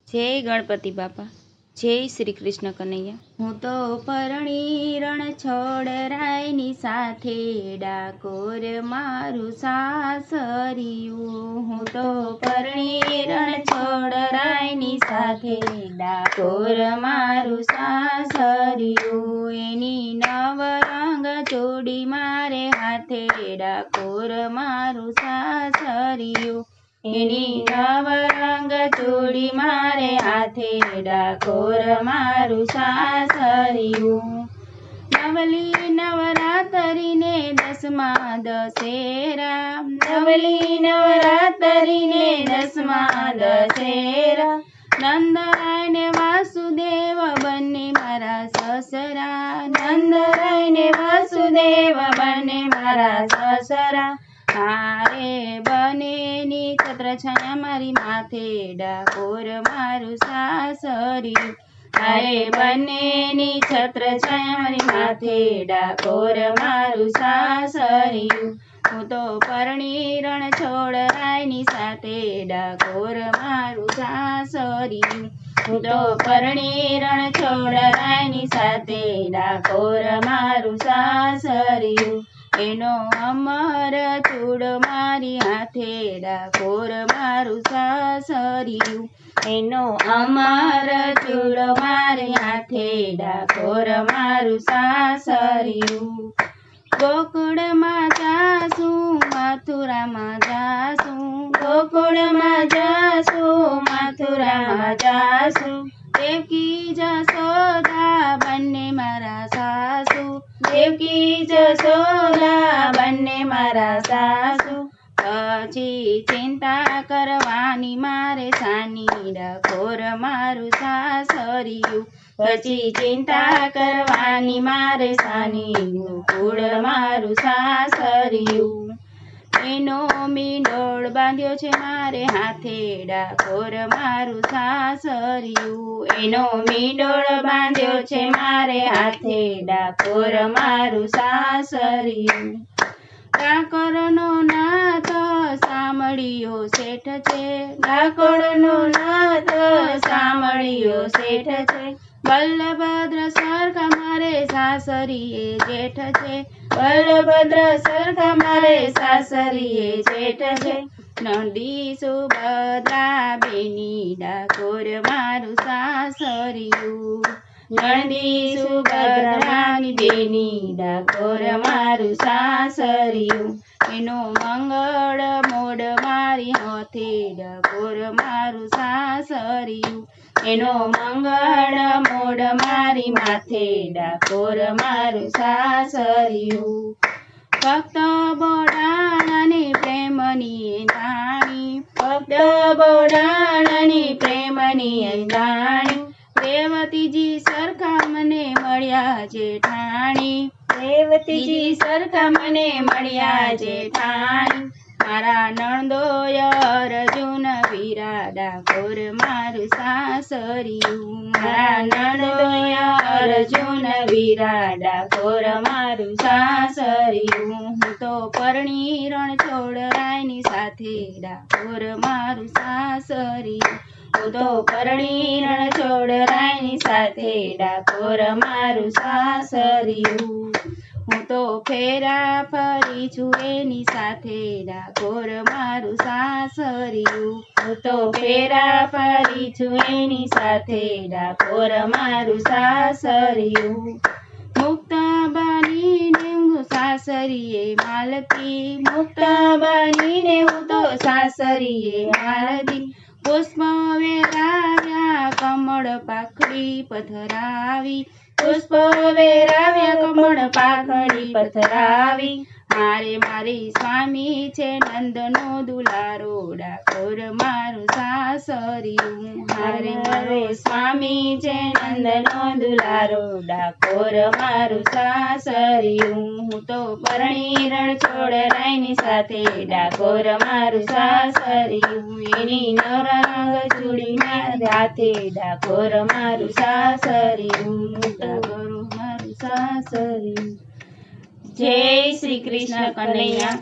જય ગણપતિ બાપા, જય શ્રી કૃષ્ણ કનૈયા। હું તો પરણી રણ છોડ રાયની સાથે, ડાકોર મારું સાસરિયું। હું તો પરણી રણ છોડ રાયની સાથે, ડાકોર મારું સાસરિયું। એની નવરંગ જોડી મારે હાથે, ડાકોર મારું સાસરિયું। એની નવરંગ જોડી મારે હાથે, ડાકોર મારું સાસરિયું। નવલી નવરાતરીને દસમા દશેરા, નવલી નવરાતરીને દસમા દશેરા, નંદરાય ને વાસુદેવ બંને મારા સસરા, નંદરાય ને વાસુદેવ બંને મારા સસરા। હારે બનેની છત્રછાયા મારી માથે, ડાકોર મારું સાસરિયું। હારે બનેની છત્રછાયા મારી માથે, ડાકોર મારું સાસરિયું। હું તો પરણી રણ છોડ રાયની સાથે, ડાકોર મારું સાસરિયું। હું તો પરણી રણ છોડ રાયની સાથે, ડાકોર મારું સાસરિયું। એનો અમર ચૂડો મારી હાથે, ડાકોર મારું સાસરિયું। એનો અમર ચૂડો મારી હાથે, ડાકોર મારું સાસરિયું। ગોકુળમાં જાસું, મથુરામાં જાસું, ગોકુળમાં જાસું, મથુરામાં જાસું, દેવકી જશોદા બંને મારા સાસુ, દેવકી જશોદા બંને મારા સાસુ। પછી ચિંતા કરવાની મારે સાની, ડાકોર મારું સાસરિયું। પછી ચિંતા કરવાની મારે સાની, ગોકુળ મારું સાસરિયું। એનો મીંડોળ બાંધ્યો છે મારે હાથે, ડાકોર મારું સાસરિયું। એનો મીંડોળ બાંધ્યો છે મારે હાથે, ડાકોર મારું સાસરિયું। ડાકોરનો નાથ સાંભળ્યો શેઠ છે, ડાકોરનો નાથ સાંભળ્યો શેઠ છે, બલભદ્ર સરખા મારે સાસરીએ જેઠ છે, બલભદ્ર સરખા મારે સાસરીએ જેઠ છે। નંદી સુભદ્રા બેની, ડાકોર મારું સાસરિયું। નંદી સુભદ્રાની બેની, ડાકોર મારું સાસરિયું। એનો મંગળ મોડ મારી હાથે, ડાકોર મારું સાસરિયું। એનો મંગળ મોડ મારી માથે, ડાકોર મારું સાસરિયું। ભક્ત બોડાણાની પ્રેમની દાણી, ભક્ત બોડાણાની પ્રેમની દાણી, રેવતીજી સરખા મને મળ્યા જેઠાણી, રેવતીજી સરખા મને મળ્યા જેઠાણી। મારા નણંદોય અર્જુન વીરા, ડાકોર મારું સાસરિયું। મારા નણંદોય અર્જુન વીરા, ડાકોર મારું સાસરિયું। હું તો પરણી રણ છોડ રાયની સાથે, ડાકોર મારું સાસરિયું। હું તો પરણી રણ છોડ રાયની સાથે, ડાકોર મારું સાસરિયું। હું તો ફેરા ફરી છું એની સાથે, ડાકોર મારું સાસરિયું। હું તો ફેરા ફરી છું એની સાથે, ડાકોર મારું સાસરિયું। મુક્ત બનીને હું સાસરીએ માલતી, મુક્ત બનીને હું તો સાસરીએ માલતી, પુષ્પ વેરાવ્યા કમળ પાખડી પથરાવી, પુષ્પ વેરાવ્યા કમળ પાખડી પથરાવી। મારે મારી સ્વામી છે નંદનો દુલારો, ડાકોર મારું સાસરિયું। મારે મારો સ્વામી છે નંદનો દુલારો, ડાકોર મારું સાસરિયું। હું તો પરણી રણ છોડ રાયની સાથે, ડાકોર મારું સાસરિયું। એની નવરંગ ચૂડી મારા હાથે, ડાકોર મારું સાસરિયું, ડાકોર મારું સાસરિયું। જય શ્રી કૃષ્ણ કનૈયા।